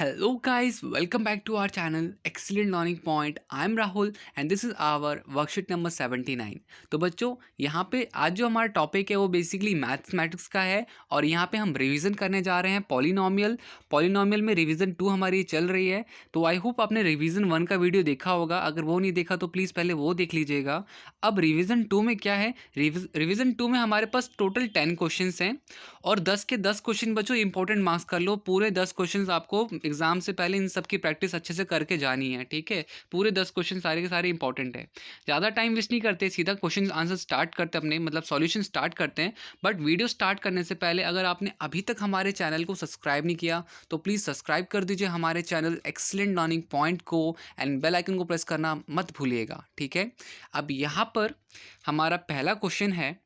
Hello guys, welcome back to our channel Excellent Learning Point. I am Rahul and this is our worksheet number 79. तो बच्चों यहाँ पे आज जो हमारा टॉपिक है वो बेसिकली मैथमेटिक्स का है और यहाँ पे हम रिवीजन करने जा रहे हैं पॉलिनोमियल में रिवीजन 2 हमारी चल रही है। तो आई होप आपने रिवीजन 1 का वीडियो देखा होगा, अगर वो नहीं देखा तो प्लीज़ पहले वो देख लीजिएगा। अब रिवीजन 2 में क्या है, रिवीजन 2 में हमारे पास टोटल 10 क्वेश्चन हैं और 10 के 10 क्वेश्चन बच्चों इंपॉर्टेंट मार्क्स कर लो। पूरे 10 क्वेश्चन आपको एग्जाम से पहले इन सब की प्रैक्टिस अच्छे से करके जानी है, ठीक है। पूरे 10 क्वेश्चन सारे के सारे इंपॉर्टेंट है। ज़्यादा टाइम वेस्ट नहीं करते, सीधा क्वेश्चन आंसर स्टार्ट करते अपने मतलब सॉल्यूशन स्टार्ट करते हैं। बट वीडियो स्टार्ट करने से पहले अगर आपने अभी तक हमारे चैनल को सब्सक्राइब नहीं किया तो प्लीज़ सब्सक्राइब कर दीजिए हमारे चैनल एक्सीलेंट लर्निंग पॉइंट को एंड बेल आइकन को प्रेस करना मत भूलिएगा, ठीक है। अब यहाँ पर हमारा पहला क्वेश्चन है,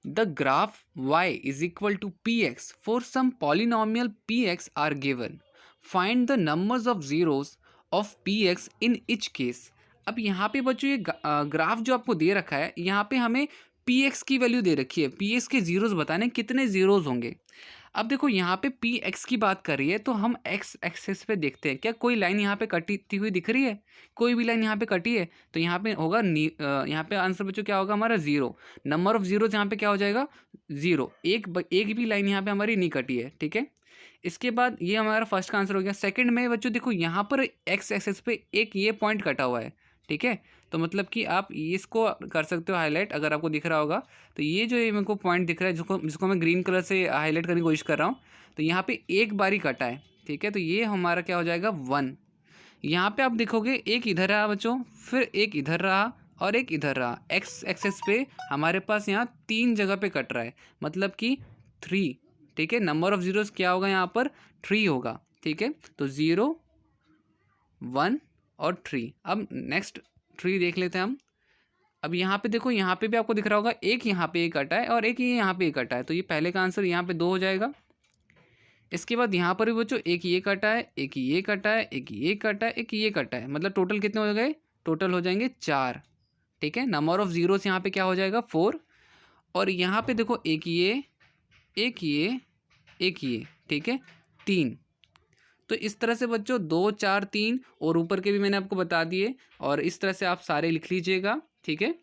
the graph y is equal to px for some polynomial px are given. Find the numbers of zeros of px in each case. अब यहाँ पे बच्चों ये ग्राफ जो आपको दे रखा है, यहाँ पे हमें px की वैल्यू दे रखी है, px के जीरोस बताने कितने जीरोस होंगे। अब देखो यहाँ पे पी एक्स की बात कर रही है तो हम एक्स एक्सेस पे देखते हैं क्या कोई लाइन यहाँ पे कटी हुई दिख रही है, कोई भी लाइन यहाँ पे कटी है तो यहाँ पे होगा यहाँ पे आंसर बच्चों क्या होगा हमारा जीरो। नंबर ऑफ जीरोस यहाँ पे क्या हो जाएगा जीरो, एक भी लाइन यहाँ पे हमारी नहीं कटी है, ठीक है। इसके बाद ये हमारा फर्स्ट का आंसर हो गया। सेकंड में बच्चों देखो यहाँ पर एक्स एक्सेस पे एक ये पॉइंट कटा हुआ है, ठीक है। तो मतलब कि आप इसको कर सकते हो हाईलाइट, अगर आपको दिख रहा होगा तो ये जो मेरे को पॉइंट दिख रहा है जिसको मैं ग्रीन कलर से हाईलाइट करने की कोशिश कर रहा हूँ, तो यहाँ पे एक बारी कटा है, ठीक है। तो ये हमारा क्या हो जाएगा 1। यहाँ पे आप देखोगे एक इधर रहा बच्चों, फिर एक इधर रहा और एक इधर रहा। एक्स एक्सेस पे हमारे पास यहाँ 3 जगह पे कट रहा है, मतलब कि 3, ठीक है। नंबर ऑफ जीरोस क्या होगा यहाँ पर 3 होगा, ठीक है। तो 0 1 और 3। अब नेक्स्ट 3 देख लेते हैं हम। अब यहाँ पे देखो यहाँ पे भी आपको दिख रहा होगा एक यहाँ पे एक कटा है और एक ये यहाँ पे एक कटा है, तो ये पहले का आंसर यहाँ पे 2 हो जाएगा। इसके बाद यहाँ पर भी बच्चों एक ये कटा है, एक ये कटा है, एक ये कटा है, एक ये कटा है, मतलब टोटल कितने हो गए, टोटल हो जाएंगे 4, ठीक है। नंबर ऑफ जीरोस यहाँ पे क्या हो जाएगा 4। और यहाँ पे देखो एक ये एक ये एक ये, ठीक है, 3। तो इस तरह से बच्चों 2 4 3 और ऊपर के भी मैंने आपको बता दिए और इस तरह से आप सारे लिख लीजिएगा, ठीक है।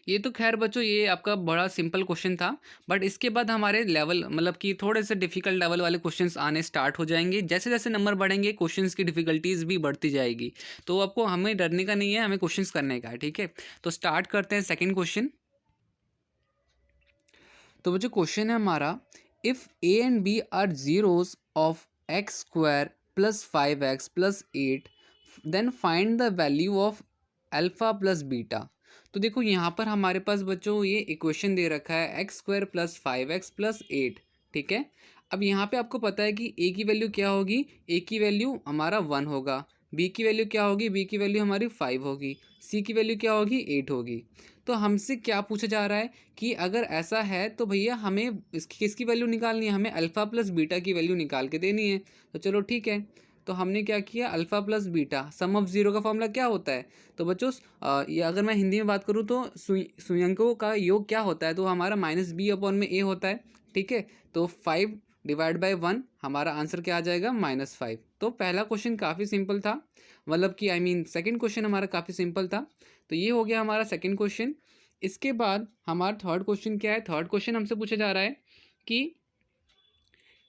ये तो खैर बच्चों ये आपका बड़ा सिंपल क्वेश्चन था, बट इसके बाद हमारे लेवल मतलब कि थोड़े से डिफिकल्ट लेवल वाले क्वेश्चंस आने स्टार्ट हो जाएंगे। जैसे जैसे नंबर बढ़ेंगे क्वेश्चंस की डिफिकल्टीज भी बढ़ती जाएगी, तो आपको हमें डरने का नहीं है, हमें क्वेश्चंस करने का है, ठीक है। तो स्टार्ट करते हैं सेकेंड क्वेश्चन। तो बच्चों क्वेश्चन है हमारा, if A and B are zeros of x square plus 5x plus 8 then find the value of alpha plus beta. तो देखो यहाँ पर हमारे पास बच्चों ये इक्वेशन दे रखा है x square plus 5x plus 8, ठीक है। अब यहाँ पे आपको पता है कि ए की वैल्यू क्या होगी, ए की वैल्यू हमारा 1 होगा, बी की वैल्यू क्या होगी, बी की वैल्यू हमारी 5 होगी, सी की वैल्यू क्या होगी 8 होगी। तो हमसे क्या पूछा जा रहा है कि अगर ऐसा है तो भैया हमें किसकी वैल्यू निकालनी है, हमें अल्फ़ा प्लस बीटा की वैल्यू निकाल के देनी है। तो चलो ठीक है, तो हमने क्या किया, alpha plus beta some of zero का फॉर्मूला क्या होता है। तो बच्चों ये अगर मैं हिंदी में बात करूँ तो सुयंकों का योग क्या होता है, तो हमारा -b/a होता है, ठीक है। तो 5 डिवाइड बाई 1 हमारा आंसर क्या आ जाएगा -5। तो पहला क्वेश्चन काफ़ी सिंपल था, मतलब कि सेकंड क्वेश्चन हमारा काफ़ी सिंपल था। तो ये हो गया हमारा सेकंड क्वेश्चन। इसके बाद हमारा थर्ड क्वेश्चन क्या है, थर्ड क्वेश्चन हमसे पूछा जा रहा है कि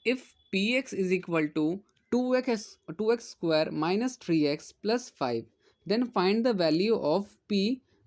if p x is equal to 2x square minus 3x plus 5 then find the value of p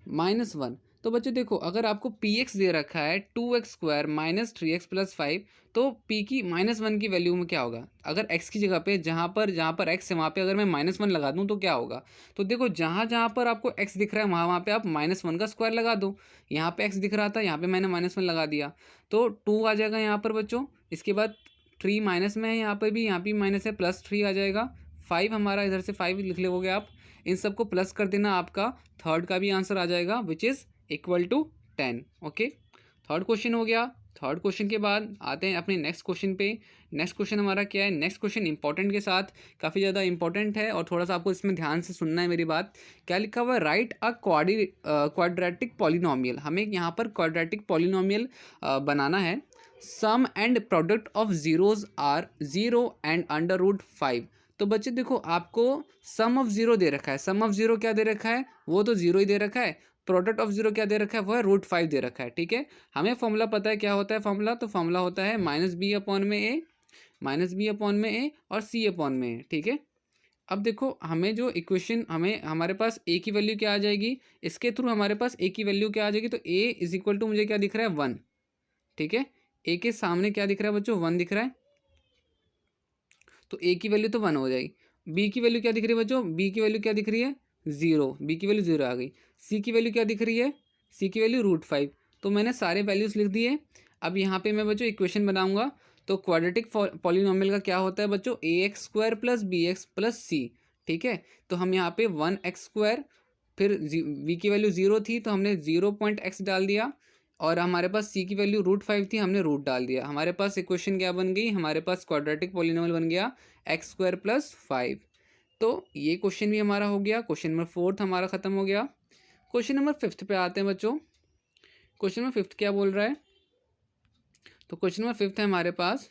-1। तो बच्चों देखो अगर आपको पी एक्स दे रखा है 2x square minus 3x plus 5, तो p की -1 की वैल्यू में क्या होगा, अगर x की जगह पे जहाँ पर x है वहाँ पे अगर मैं -1 लगा दूँ तो क्या होगा। तो देखो जहाँ जहाँ पर आपको x दिख रहा है वहाँ पे आप -1 का स्क्वायर लगा दो। यहाँ पे x दिख रहा था, यहाँ पे मैंने -1 लगा दिया तो 2 आ जाएगा यहाँ पर बच्चों। इसके बाद 3 माइनस में है, यहाँ पर भी माइनस है, प्लस 3 आ जाएगा। 5 हमारा इधर से 5 लिख लोगे आप, इन सबको प्लस कर देना, आपका थर्ड का भी आंसर आ जाएगा which is equal to 10। Okay, third question हो गया। थर्ड क्वेश्चन के बाद आते हैं अपने नेक्स्ट क्वेश्चन पे। नेक्स्ट क्वेश्चन हमारा क्या है, नेक्स्ट क्वेश्चन इंपॉर्टेंट के साथ काफ़ी ज़्यादा इंपॉर्टेंट है और थोड़ा सा आपको इसमें ध्यान से सुनना है मेरी बात। क्या लिखा हुआ है, राइट अ क्वाड्रेटिक पॉलिनोमियल। हमें यहाँ पर क्वाड्रेटिक पॉलिनोमियल बनाना है। Sum and product of zeros are 0 and under root 5। तो बच्चे देखो आपको सम ऑफ जीरो दे रखा है, सम ऑफ जीरो क्या दे रखा है, वो तो जीरो ही दे रखा है। प्रोडक्ट ऑफ जीरो क्या दे रखा है, वो है √5 दे रखा है। ठीक है, हमें फॉर्मूला पता है क्या होता है फॉर्मूला, तो फॉर्मूला होता है -b/a, -b/a और c/a। ठीक है, अब देखो हमें जो इक्वेशन, हमें हमारे पास a की वैल्यू क्या आ जाएगी, इसके थ्रू हमारे पास a की वैल्यू क्या आ जाएगी, तो a इज इक्वल टू मुझे क्या दिख रहा है 1। ठीक है, a के सामने क्या दिख रहा है बच्चों, 1 दिख रहा है, तो a की वैल्यू तो 1 हो जाएगी। b की वैल्यू क्या दिख रही है बच्चों, b की वैल्यू क्या दिख रही है 0, b की वैल्यू 0 आ गई। c की वैल्यू क्या दिख रही है, c की वैल्यू √5। तो मैंने सारे वैल्यूज़ लिख दिए। अब यहाँ पे मैं बच्चों इक्वेशन बनाऊंगा। तो क्वाड्रेटिक पॉलिनोमियल का क्या होता है बच्चों, ax² + bx + c। ठीक है, तो हम यहाँ पे 1x², फिर v की वैल्यू 0 थी तो हमने 0.x डाल दिया, और हमारे पास c की वैल्यू √5 थी, हमने रूट डाल दिया। हमारे पास इक्वेशन क्या बन गई, हमारे पास क्वाड्रेटिक पॉलिनोमियल बन गया x² + 5। तो ये क्वेश्चन भी हमारा हो गया। क्वेश्चन नंबर 4 हमारा ख़त्म हो गया। क्वेश्चन नंबर 5 पे आते हैं बच्चों। क्वेश्चन नंबर 5 क्या बोल रहा है, तो क्वेश्चन नंबर 5 है हमारे पास,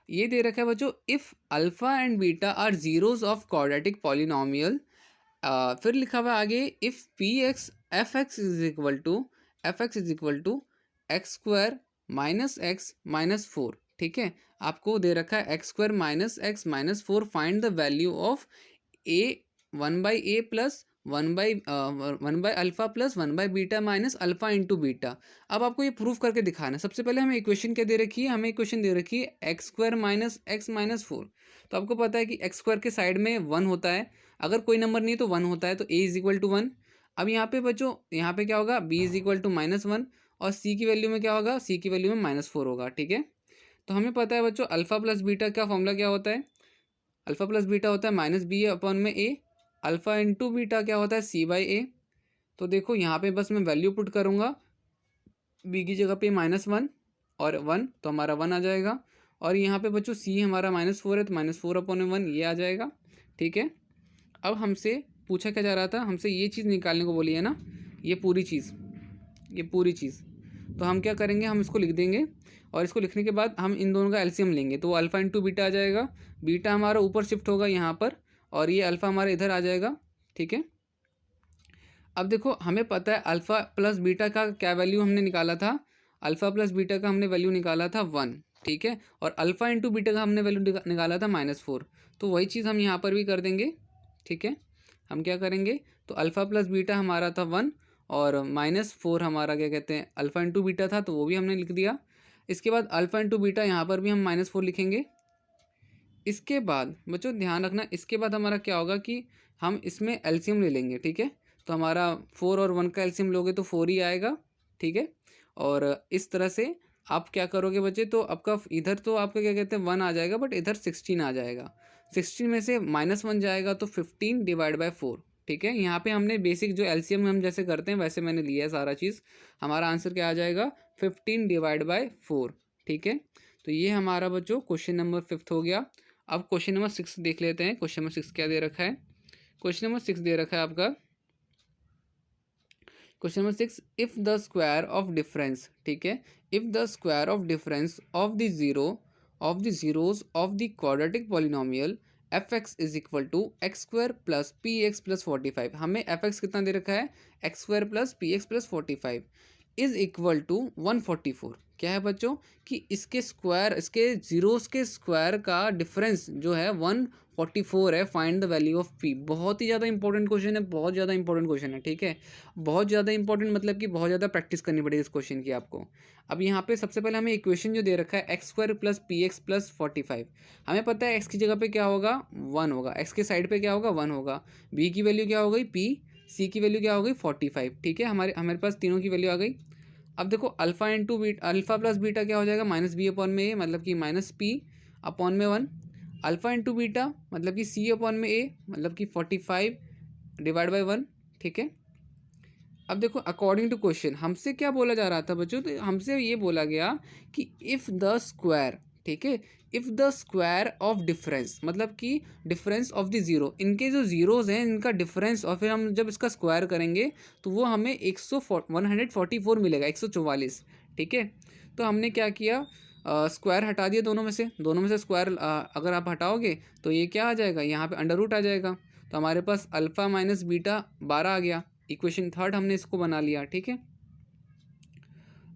ये दे रखा है बच्चों, if alpha and beta are zeros of quadratic polynomial. फिर लिखा हुआ आगे, if f(x) is equal to x² - x - 4। ठीक है, आपको दे रखा है x² - x - 4, find the value of a 1/a plus 1/अल्फ़ा प्लस 1/बीटा माइनस अल्फ़ा इंटू बीटा। अब आपको ये प्रूफ करके दिखाना है। सबसे पहले हमें इक्वेशन क्या दे रखी है, हमें इक्वेशन दे रखी है x² - x - 4। तो आपको पता है कि x² के साइड में 1 होता है, अगर कोई नंबर नहीं है तो 1 होता है, तो a इज इक्वल टू 1। अब यहाँ पे बच्चों, यहाँ पे क्या होगा, b इज इक्वल टू -1, और c की वैल्यू में क्या होगा, c की वैल्यू में -4 होगा। ठीक है, तो हमें पता है बच्चों अल्फ़ा प्लस बीटा का फॉर्मूला क्या होता है, अल्फ़ा प्लस बीटा होता है -b/a, अल्फ़ा इंटू बीटा क्या होता है c/a। तो देखो यहाँ पे बस मैं वैल्यू पुट करूँगा, b की जगह पे -1 और 1, तो हमारा 1 आ जाएगा। और यहाँ पे बच्चों c हमारा -4 है, तो -4/1 ये आ जाएगा। ठीक है, अब हमसे पूछा क्या जा रहा था, हमसे ये चीज़ निकालने को बोली है ना, ये पूरी चीज़, ये पूरी चीज़। तो हम क्या करेंगे, हम इसको लिख देंगे, और इसको लिखने के बाद हम इन दोनों का एलसीएम लेंगे, तो वो अल्फ़ा इंटू बीटा आ जाएगा। बीटा हमारा ऊपर शिफ्ट होगा यहाँ पर, और ये अल्फ़ा हमारा इधर आ जाएगा। ठीक है, अब देखो हमें पता है अल्फ़ा प्लस बीटा का क्या वैल्यू हमने निकाला था, अल्फ़ा प्लस बीटा का हमने वैल्यू निकाला था 1। ठीक है, और अल्फ़ा इंटू बीटा का हमने वैल्यू निकाला था -4। तो वही चीज़ हम यहाँ पर भी कर देंगे। ठीक है, हम क्या करेंगे, तो अल्फ़ा प्लस बीटा हमारा था 1, और -4 हमारा क्या कहते हैं अल्फ़ा इंटू बीटा था, तो वो भी हमने लिख दिया। इसके बाद अल्फ़ा इंटू बीटा यहाँ पर भी हम -4 लिखेंगे। इसके बाद बच्चों ध्यान रखना, इसके बाद हमारा क्या होगा कि हम इसमें एलसीएम ले लेंगे। ठीक है, तो हमारा 4 और 1 का एलसीएम लोगे तो 4 ही आएगा। ठीक है, और इस तरह से आप क्या करोगे बच्चे, तो आपका इधर तो आपका क्या कहते हैं 1 आ जाएगा, बट इधर 16 आ जाएगा। 16 में से -1 जाएगा तो 15 / 4। ठीक है, यहाँ पे हमने बेसिक जो एलसीएम हम जैसे करते हैं वैसे मैंने लिया है सारा चीज़। हमारा आंसर क्या आ जाएगा, 15 / 4। ठीक है, तो ये हमारा बच्चों क्वेश्चन नंबर 5 हो गया। अब क्वेश्चन नंबर 6 देख लेते हैं। क्वेश्चन नंबर 6 क्या दे रखा है, क्वेश्चन नंबर 6 दे रखा है आपका, question number 6, if the square of difference. ठीक है, if the square of difference of the zeros of the quadratic polynomial f(x) is equal to x² + px + 45। हमें f(x) कितना दे रखा है, x² + px + 45 is equal to 144। क्या है बच्चों कि इसके स्क्वायर, इसके जीरोस के स्क्वायर का डिफरेंस जो है 144 है। Find the value of p। बहुत ही ज़्यादा इंपॉर्टेंट क्वेश्चन है, बहुत ज़्यादा इंपॉर्टेंट क्वेश्चन है। ठीक है, बहुत ज़्यादा इंपॉर्टेंट मतलब कि बहुत ज़्यादा प्रैक्टिस करनी पड़ेगी इस क्वेश्चन की आपको। अब यहाँ पे सबसे पहले हमें इक्वेशन जो दे रखा है x² + px + 45, हमें पता है x की जगह पे क्या होगा 1 होगा, x के साइड पे क्या होगा 1 होगा, b की वैल्यू क्या हो गई p, c की वैल्यू क्या हो गई 45। ठीक है, हमारे पास तीनों की वैल्यू आ गई। अब देखो alpha into beta, alpha plus beta क्या हो जाएगा -b/a, मतलब कि -p/1। अल्फ़ा इंटू बीटा मतलब कि c/a, मतलब कि 45 / 1। ठीक है, अब देखो अकॉर्डिंग टू क्वेश्चन हमसे क्या बोला जा रहा था बच्चों, तो हमसे ये बोला गया कि इफ़ द स्क्वायर, ठीक है, if the square of difference, मतलब कि डिफरेंस ऑफ द ज़ीरो, इनके जो ज़ीरोज़ हैं इनका डिफरेंस, और फिर हम जब इसका स्क्वायर करेंगे तो वो हमें 144 मिलेगा, 144। ठीक है, तो हमने क्या किया, स्क्वायर हटा दिया दोनों में से स्क्वायर अगर आप हटाओगे तो ये क्या आ जाएगा, यहाँ पे अंडर रूट आ जाएगा। तो हमारे पास अल्फ़ा माइनस बीटा 12 आ गया। इक्वेशन थर्ड हमने इसको बना लिया, ठीक है।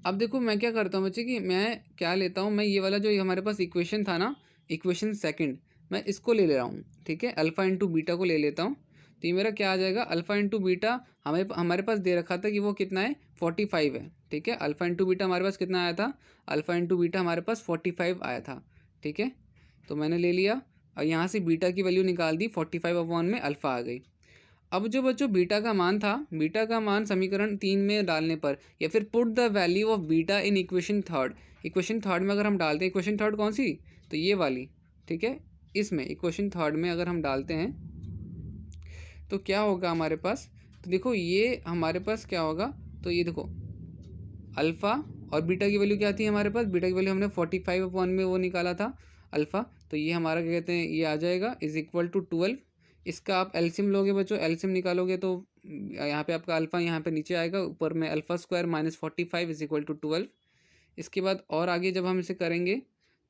अब देखो मैं क्या करता हूँ बच्चे कि मैं क्या लेता हूँ, मैं ये वाला जो हमारे पास इक्वेशन था ना, इक्वेशन सेकंड, मैं इसको ले रहा हूँ, ठीक है। अल्फ़ा इंटू बीटा को ले लेता हूँ। तो ये मेरा क्या आ जाएगा, अल्फ़ा इंटू बीटा हमारे पास दे रखा था कि वो कितना है, 45 है, ठीक है। अल्फ़ा इंटू बीटा हमारे पास कितना आया था, अल्फ़ा इंटू बीटा हमारे पास 45 आया था, ठीक है। तो मैंने ले लिया और यहाँ से बीटा की वैल्यू निकाल दी, 45/1 में अल्फ़ा आ गई। अब जो बच्चों बीटा का मान था, बीटा का मान समीकरण 3 में डालने पर, या फिर put the value of beta in equation third, equation third में अगर हम डालते हैं, इक्वेशन थर्ड कौन सी, तो ये वाली, ठीक है। इसमें इक्वेशन थर्ड में अगर हम डालते हैं तो क्या होगा हमारे पास, तो देखो ये हमारे पास क्या होगा, तो ये देखो अल्फ़ा और बीटा की वैल्यू क्या थी हमारे पास, बीटा की वैल्यू हमने 45/1 में वो निकाला था अल्फ़ा। तो ये हमारा क्या कहते हैं, ये आ जाएगा इज इक्वल टू 12। इसका आप एलसीएम लोगे बच्चों, एलसीएम निकालोगे तो यहाँ पे आपका अल्फ़ा यहाँ पे नीचे आएगा, ऊपर में alpha square minus 45 is equal to 12। इसके बाद और आगे जब हम इसे करेंगे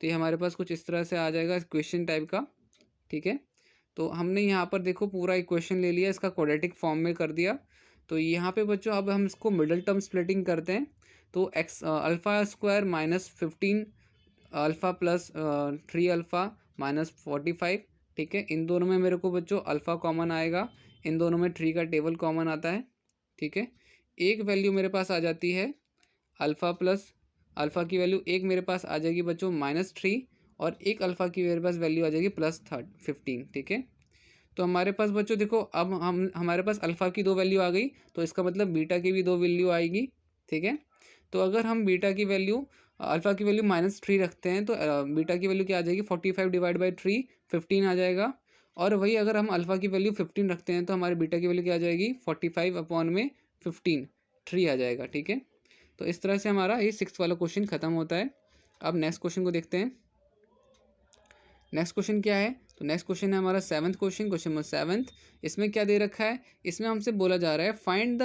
तो ये हमारे पास कुछ इस तरह से आ जाएगा इक्वेशन टाइप का, ठीक है। तो हमने यहाँ पर देखो पूरा इक्वेशन ले लिया, इसका क्वाड्रेटिक फॉर्म में कर दिया। तो यहाँ पे बच्चों अब हम इसको मिडल टर्म स्प्लिटिंग करते हैं। तो x alpha square minus 15 alpha plus 3 alpha minus 45, ठीक है। इन दोनों में मेरे को बच्चों अल्फ़ा कॉमन आएगा, इन दोनों में 3 का टेबल कॉमन आता है, ठीक है। एक वैल्यू मेरे पास आ जाती है अल्फ़ा प्लस, अल्फ़ा की वैल्यू एक मेरे पास आ जाएगी बच्चों -3, और एक अल्फ़ा की मेरे पास वैल्यू आ जाएगी +15, ठीक है। तो हमारे पास बच्चों देखो अब हम हमारे पास अल्फ़ा की 2 वैल्यू आ गई, तो इसका मतलब बीटा की भी 2 वैल्यू आएगी, ठीक है। तो अगर हम बीटा की वैल्यू अल्फ़ा की वैल्यू -3 रखते हैं तो बीटा की वैल्यू क्या आ जाएगी, 45 डिवाइड बाई 3 15 आ जाएगा। और वही अगर हम अल्फ़ा की वैल्यू 15 रखते हैं तो हमारे बीटा की वैल्यू क्या आ जाएगी, 45/15 3 आ जाएगा, ठीक है। तो इस तरह से हमारा ये 6th वाला क्वेश्चन खत्म होता है। अब नेक्स्ट क्वेश्चन को देखते हैं। नेक्स्ट क्वेश्चन क्या है, तो नेक्स्ट क्वेश्चन है हमारा 7th question, question number 7th। इसमें क्या दे रखा है, इसमें हमसे बोला जा रहा है find the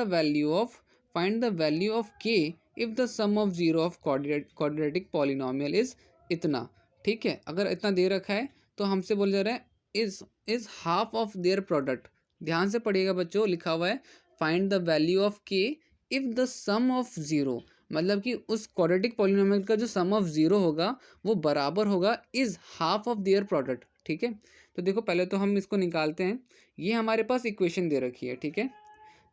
value of k if the sum of zero of quadratic polynomial is इतना, ठीक है। अगर इतना दे रखा है तो हमसे बोला जा रहा है is half of their product. ध्यान से पढ़िएगा बच्चों, लिखा हुआ है find the value of k if the sum of zero, मतलब कि उस क्वाड्रेटिक पॉलिनोमियल का जो सम ऑफ ज़ीरो होगा वो बराबर होगा is half of their product, ठीक है। तो देखो पहले तो हम इसको निकालते हैं। ये हमारे पास इक्वेशन दे रखी है, ठीक है।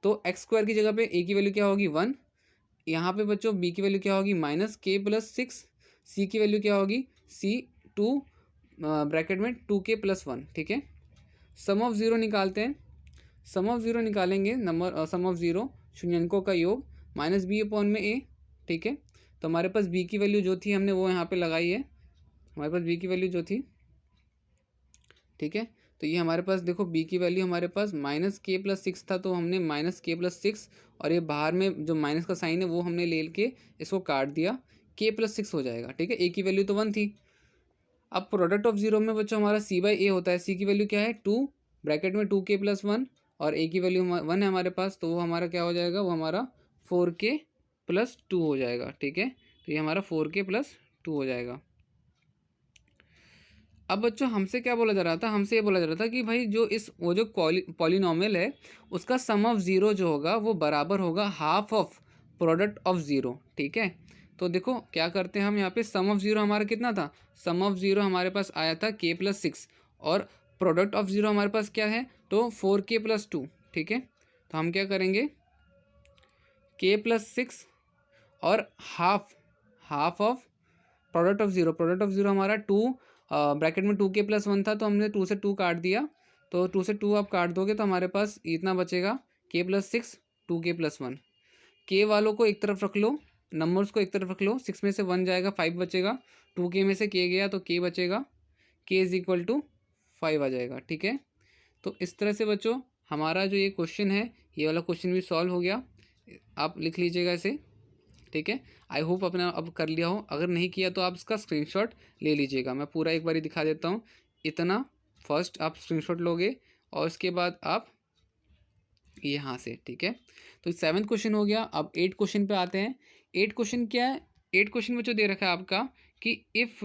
तो एक्स स्क्वायर की जगह पे ए की वैल्यू क्या होगी 1, यहाँ पे बच्चों बी की वैल्यू क्या होगी -k+6, सी की वैल्यू क्या होगी C2 ब्रैकेट में 2k+1, ठीक है। सम ऑफ ज़ीरो निकालते हैं। सम ऑफ ज़ीरो निकालेंगे, नंबर सम ऑफ ज़ीरो शून्यंकों का योग -b/a, ठीक है। तो हमारे पास b की वैल्यू जो थी हमने वो यहाँ पे लगाई है, हमारे पास b की वैल्यू जो थी, ठीक है। तो ये हमारे पास देखो b की वैल्यू हमारे पास -k+6 था, तो हमने -k+6 और ये बाहर में जो माइनस का साइन है वो हमने ले के इसको काट दिया, k+6 हो जाएगा, ठीक है। a की वैल्यू तो 1 थी। अब प्रोडक्ट ऑफ जीरो में बच्चों हमारा c/a होता है, c की वैल्यू क्या है 2 ब्रैकेट में 2k+1, और a की वैल्यू 1 है हमारे पास, तो वो हमारा क्या हो जाएगा, वो हमारा 4k+2 हो जाएगा, ठीक है। तो ये हमारा 4k+2 हो जाएगा। अब बच्चों हमसे क्या बोला जा रहा था, हमसे ये बोला जा रहा था कि भाई जो वो जो पॉलिनोमियल है उसका सम ऑफ ज़ीरो जो होगा वो बराबर होगा half of product of zero, ठीक है। तो देखो क्या करते हैं हम यहाँ पे, सम ऑफ ज़ीरो हमारा कितना था, सम ऑफ ज़ीरो हमारे पास आया था k+6, और प्रोडक्ट ऑफ ज़ीरो हमारे पास क्या है, तो 4k+2, ठीक है। तो हम क्या करेंगे, k+6 और half of product of zero हमारा 2 ब्रैकेट में 2k+1 था, तो हमने 2 से 2 काट दिया, तो 2 से 2 आप काट दोगे तो हमारे पास इतना बचेगा k+6 2k+1। के वालों को एक तरफ रख लो, नंबर्स को एक तरफ रख लो, 6 में से 1 जाएगा 5 बचेगा, 2k में से k गया तो k बचेगा, k = 5 आ जाएगा, ठीक है। तो इस तरह से बच्चों हमारा जो ये क्वेश्चन है, ये वाला क्वेश्चन भी सॉल्व हो गया। आप लिख लीजिएगा इसे, ठीक है। आई होप अपने अब कर लिया हो, अगर नहीं किया तो आप इसका स्क्रीनशॉट ले लीजिएगा। मैं पूरा एक बार दिखा देता हूँ। इतना फर्स्ट आप स्क्रीनशॉट लोगे और उसके बाद आप यहाँ से, ठीक है। तो 7th क्वेश्चन हो गया। अब 8 क्वेश्चन पे आते हैं। 8 क्वेश्चन क्या है, 8 क्वेश्चन में जो दे रखा है आपका कि if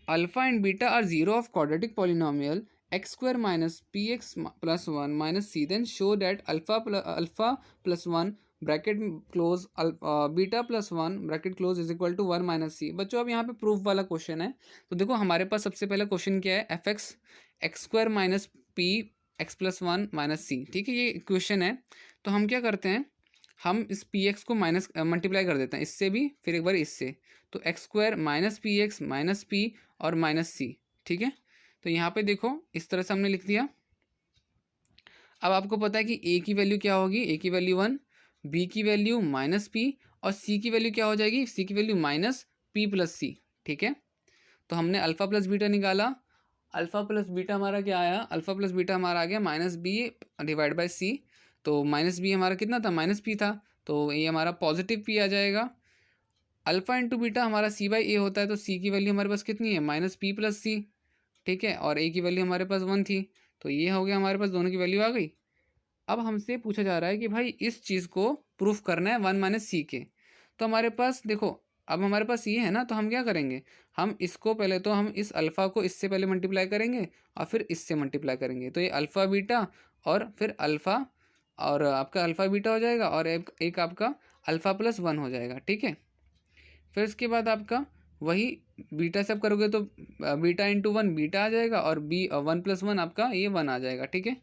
alpha and beta are zero of quadratic polynomial x square minus p x plus one minus c, then show that alpha plus one bracket close beta plus one bracket close is equal to one minus c. बच्चों अब यहाँ पे proof वाला question है। तो देखो हमारे पास सबसे पहला क्वेश्चन क्या है, f x x square minus p x plus one minus c, ठीक है, ये क्वेश्चन है। तो हम क्या करते हैं, हम इस पी एक्स को माइनस मल्टीप्लाई कर देते हैं इससे भी, फिर एक बार इससे, तो x square minus p x minus P और माइनस सी, ठीक है। तो यहाँ पे देखो इस तरह से हमने लिख दिया। अब आपको पता है कि ए की वैल्यू क्या होगी, ए की वैल्यू वन, बी की वैल्यू माइनस पी और सी की वैल्यू क्या हो जाएगी, सी की वैल्यू माइनस पी प्लस सी, ठीक है। तो हमने अल्फ़ा प्लस बीटा निकाला, अल्फ़ा प्लस बीटा हमारा क्या आया, अल्फ़ा प्लस बीटा हमारा आ गया माइनस बी डिवाइड बाई सी। तो माइनस बी हमारा कितना था, माइनस पी था, तो ये हमारा पॉजिटिव पी आ जाएगा। अल्फ़ा इंटू बीटा हमारा सी बाई ए होता है, तो सी की वैल्यू हमारे पास कितनी है, माइनस पी प्लस सी, ठीक है, और ए की वैल्यू हमारे पास वन थी। तो ये हो गया हमारे पास दोनों की वैल्यू आ गई। अब हमसे पूछा जा रहा है कि भाई इस चीज़ को प्रूफ करना है वन माइनस सी के। तो हमारे पास देखो, अब हमारे पास ये है ना, तो हम क्या करेंगे, हम इसको पहले तो हम इस अल्फ़ा को इससे पहले मल्टीप्लाई करेंगे और फिर इससे मल्टीप्लाई करेंगे। तो ये अल्फ़ा बीटा और फिर अल्फ़ा और आपका अल्फ़ा बीटा हो जाएगा और एक आपका अल्फ़ा प्लस वन हो जाएगा, ठीक है। फिर इसके बाद आपका वही बीटा से आप करोगे तो बीटा इंटू वन बीटा आ जाएगा और बी वन प्लस वन आपका ये वन आ जाएगा, ठीक है।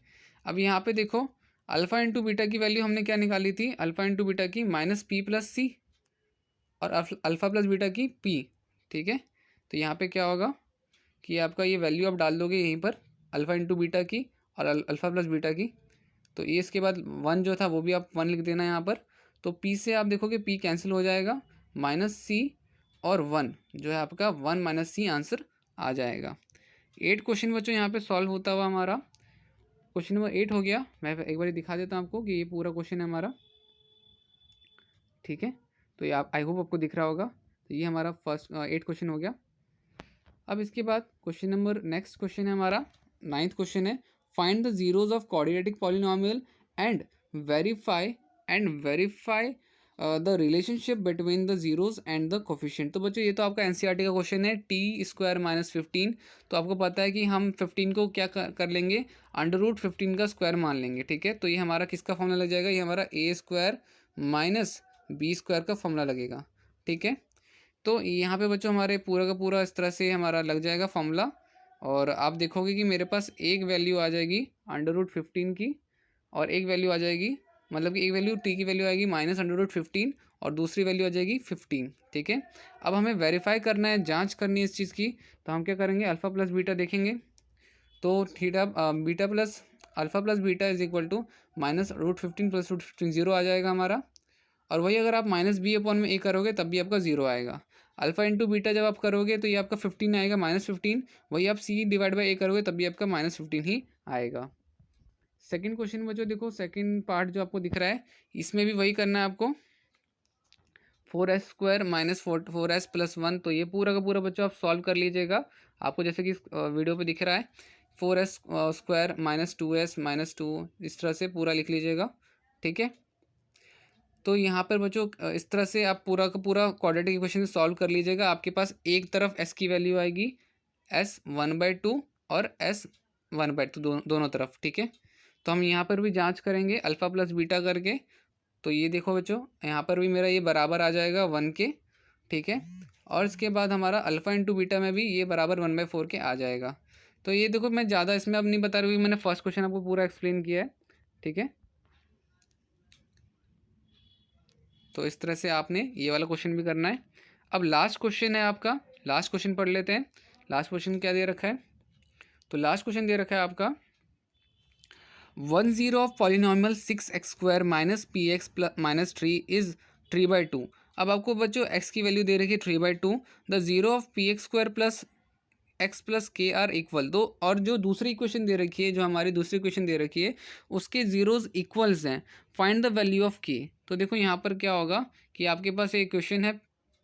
अब यहाँ पे देखो अल्फ़ा इंटू बीटा की वैल्यू हमने क्या निकाली थी, अल्फ़ा इंटू बीटा की माइनस पी प्लस सी और अल्फ़ा प्लस बीटा की पी, ठीक है। तो यहाँ पे क्या होगा कि आपका ये वैल्यू आप डाल दोगे यहीं पर, अल्फ़ा इंटू बीटा की और अल्फ़ा प्लस बीटा की। तो ये इसके बाद वन जो था वो भी आप वन लिख देना यहाँ पर। तो पी से आप देखोगे पी कैंसिल हो जाएगा, माइनस सी और वन जो है आपका वन माइनस सी आंसर आ जाएगा। 8 क्वेश्चन बच्चों यहाँ पे सॉल्व होता हुआ हमारा क्वेश्चन नंबर 8 हो गया। मैं एक बार दिखा देता हूँ आपको कि ये पूरा क्वेश्चन है हमारा, ठीक है। तो ये आप आई होप आपको दिख रहा होगा। तो ये हमारा फर्स्ट 8 क्वेश्चन हो गया। अब इसके बाद क्वेश्चन नंबर नेक्स्ट क्वेश्चन है हमारा 9th क्वेश्चन है, find the zeros of quadratic polynomial and verify the relationship between the zeros and the coefficient. तो बच्चों ये तो आपका एनसीईआरटी का क्वेश्चन है, टी स्क्वायर माइनस 15। तो आपको पता है कि हम 15 को क्या कर लेंगे, अंडर रूट 15 का स्क्वायर मान लेंगे, ठीक है। तो ये हमारा किसका फॉर्मूला लग जाएगा, ये हमारा ए स्क्वायर माइनस बी स्क्वायर का फॉर्मूला लगेगा, ठीक है। तो यहाँ पे बच्चों हमारे पूरा का पूरा इस तरह से हमारा लग जाएगा फॉर्मूला। और आप देखोगे कि मेरे पास एक वैल्यू आ जाएगी अंडर रूट 15 की और एक वैल्यू आ जाएगी, मतलब कि एक वैल्यू टी की वैल्यू आएगी माइनस अंडर रूट 15 और दूसरी वैल्यू आ जाएगी 15, ठीक है। अब हमें वेरीफाई करना है, जांच करनी है इस चीज़ की। तो हम क्या करेंगे, अल्फ़ा प्लस बीटा देखेंगे। तो theta beta plus alpha plus beta is equal to minus root 15 plus root 15 zero आ जाएगा हमारा। और वही अगर आप माइनस बी अपॉन में ए करोगे तब भी आपका जीरो आएगा। अल्फ़ा इंटू बीटा जब आप करोगे तो ये आपका 15 आएगा माइनस 15, वही आप सी डिवाइड बाई ए करोगे तब भी आपका माइनस 15 ही आएगा। सेकंड क्वेश्चन में जो देखो सेकंड पार्ट जो आपको दिख रहा है, इसमें भी वही करना है आपको, 4s square minus 4s plus one. तो ये पूरा का पूरा बच्चों आप सॉल्व कर लीजिएगा। आपको जैसे कि वीडियो पे दिख रहा है 4s square minus 2s minus 2, इस तरह से पूरा लिख लीजिएगा, ठीक है। तो यहाँ पर बच्चों इस तरह से आप पूरा का पूरा क्वाड्रेटिक इक्वेशन सॉल्व कर लीजिएगा। आपके पास एक तरफ s की वैल्यू आएगी s 1/2 और s 1/2 दोनों तरफ, ठीक है। तो हम यहाँ पर भी जांच करेंगे अल्फ़ा प्लस बीटा करके। तो ये देखो बच्चों यहाँ पर भी मेरा ये बराबर आ जाएगा 1 के, ठीक है। और इसके बाद हमारा अल्फ़ा इंटू बीटा में भी ये बराबर 1/4 के आ जाएगा। तो ये देखो मैं ज़्यादा इसमें अब नहीं बता रही हूँ, मैंने फर्स्ट क्वेश्चन आपको पूरा एक्सप्लेन किया है, ठीक है। तो इस तरह से आपने ये वाला क्वेश्चन भी करना है। अब लास्ट क्वेश्चन है आपका, लास्ट क्वेश्चन पढ़ लेते हैं। लास्ट क्वेश्चन क्या दे रखा है, तो लास्ट क्वेश्चन दे रखा है आपका 10 of polynomial 6x square minus p x minus 3 is 3/2। अब आपको बच्चों x की वैल्यू दे रखी है 3/2, the zero of P x square plus x plus के आर इक्वल। दो और जो दूसरी इक्वेशन दे रखी है, जो हमारी दूसरी इक्वेशन दे रखी है उसके जीरोज इक्वल्स हैं, फाइंड द वैल्यू ऑफ के। तो देखो यहाँ पर क्या होगा कि आपके पास एक इक्वेशन है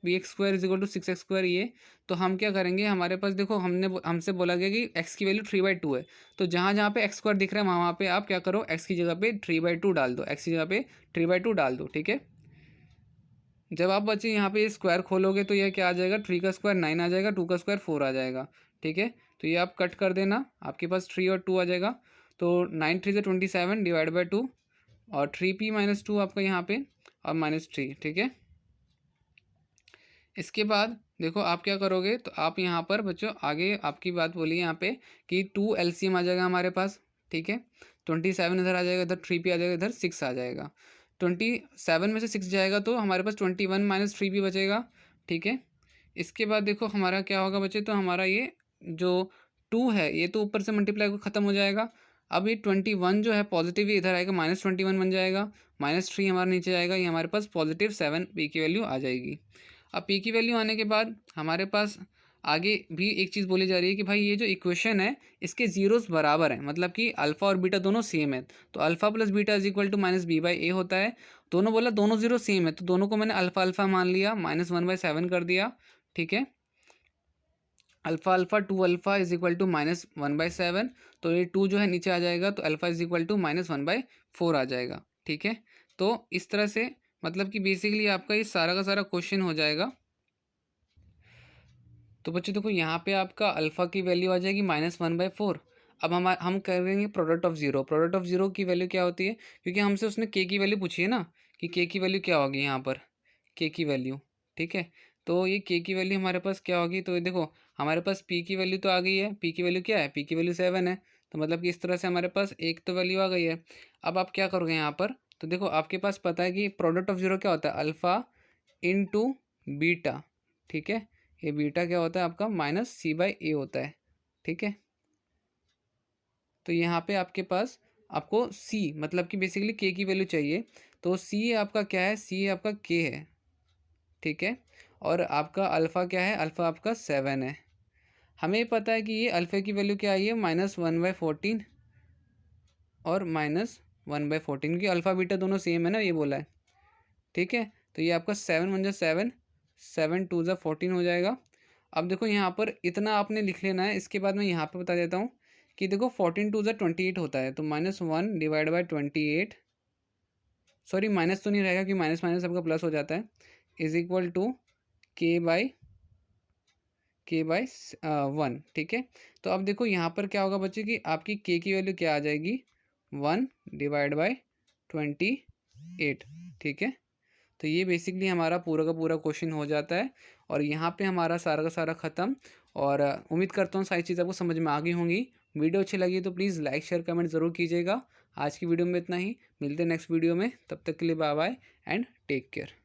p x square is equal to 6x square, ये तो हम क्या करेंगे, हमारे पास देखो हमसे बोला गया कि x की वैल्यू 3/2 है। तो जहाँ जहाँ पे x स्क्वायर दिख रहा है वहाँ पे आप क्या करो, x की जगह पे 3/2 डाल दो, x की जगह पे 3/2 डाल दो, ठीक है। जब आप बच्चे यहाँ पे स्क्वायर खोलोगे तो यह क्या आ जाएगा, 3 का स्क्वायर 9 आ जाएगा, 2 का स्क्वायर 4 आ जाएगा। ठीक है, तो ये आप कट कर देना, आपके पास 3 और 2 आ जाएगा। तो 9 3 से 27 डिवाइड बाई 2 और 3p माइनस 2 आपका यहाँ पे और -3। ठीक है, इसके बाद देखो आप क्या करोगे, तो आप यहाँ पर बच्चों आगे आपकी बात बोली यहाँ पे कि 2 एलसीएम आ जाएगा हमारे पास। ठीक है, 27 इधर आ जाएगा, इधर 3p आ जाएगा, इधर 6 आ जाएगा। 27 में से 6 जाएगा तो हमारे पास 21 माइनस 3p बचेगा। ठीक है, इसके बाद देखो हमारा क्या होगा बच्चे, तो हमारा ये जो 2 है ये तो ऊपर से मल्टीप्लाई को ख़त्म हो जाएगा। अब ये 21 जो है पॉजिटिव ये इधर आएगा, -21 बन जाएगा, -3 हमारा नीचे आएगा, ये हमारे पास +7 पी की वैल्यू आ जाएगी। अब पी की वैल्यू आने के बाद हमारे पास आगे भी एक चीज़ बोली जा रही है कि भाई ये जो इक्वेशन है इसके जीरोस बराबर है, मतलब कि अल्फ़ा और बीटा दोनों सेम है। तो alpha plus beta is equal to -b/a होता है। दोनों बोला दोनों जीरो सेम है, तो दोनों को मैंने अल्फ़ा अल्फ़ा मान लिया, -1/7 कर दिया। ठीक है, alpha alpha 2 alpha is equal to -1/7, तो ये 2 जो है नीचे आ जाएगा, तो अल्फ़ा इज इक्वल टू -1/4 आ जाएगा। ठीक है, तो इस तरह से मतलब कि बेसिकली आपका ये सारा का सारा क्वेश्चन हो जाएगा। तो बच्चों देखो यहाँ पे आपका अल्फ़ा की वैल्यू आ जाएगी -1/4। अब हम करेंगे product of zero. Product of zero की वैल्यू क्या होती है, क्योंकि हमसे उसने के की वैल्यू पूछी है ना, कि के की वैल्यू क्या होगी यहाँ पर, के की वैल्यू। ठीक है, तो ये के की वैल्यू हमारे पास क्या होगी, तो ये देखो हमारे पास पी की वैल्यू तो आ गई है। पी की वैल्यू क्या है, पी की वैल्यू 7 है। तो मतलब कि इस तरह से हमारे पास एक तो वैल्यू आ गई है। अब आप क्या करोगे यहाँ पर, तो देखो आपके पास पता है कि प्रोडक्ट ऑफ ज़ीरो क्या होता है, अल्फ़ा इंटू बीटा। ठीक है, ये बीटा क्या होता है आपका -c/a होता है। ठीक है, तो यहाँ पे आपके पास आपको c मतलब कि बेसिकली k की वैल्यू चाहिए, तो c आपका क्या है, c आपका k है। ठीक है, और आपका अल्फ़ा क्या है, अल्फ़ा आपका 7 है। हमें पता है कि ये अल्फ़ा की वैल्यू क्या आई है, -1/14 और -1/14, क्योंकि अल्फ़ा बीटा दोनों सेम है ना, ये बोला है। ठीक है, तो ये आपका 7 वन जा 7, 7 2 जा 14 हो जाएगा। अब देखो यहाँ पर इतना आपने लिख लेना है। इसके बाद मैं यहाँ पे बता देता हूँ कि देखो 14 2 जा 28 होता है, तो -1 डिवाइड बाई 28, सॉरी माइनस तो नहीं रहेगा क्योंकि माइनस माइनस आपका प्लस हो जाता है, इज इक्वल टू के बाई 1। ठीक है, तो अब देखो यहाँ पर क्या होगा बच्चे कि आपकी के की वैल्यू क्या आ जाएगी, 1 डिवाइड बाई 28। ठीक है, तो ये बेसिकली हमारा पूरा का पूरा क्वेश्चन हो जाता है और यहाँ पे हमारा सारा का सारा ख़त्म। और उम्मीद करता हूँ सारी चीज़ आपको समझ में आ गई होंगी। वीडियो अच्छी लगी तो प्लीज़ लाइक शेयर कमेंट ज़रूर कीजिएगा। आज की वीडियो में इतना ही, मिलते हैं नेक्स्ट वीडियो में, तब तक के लिए bye bye and take care.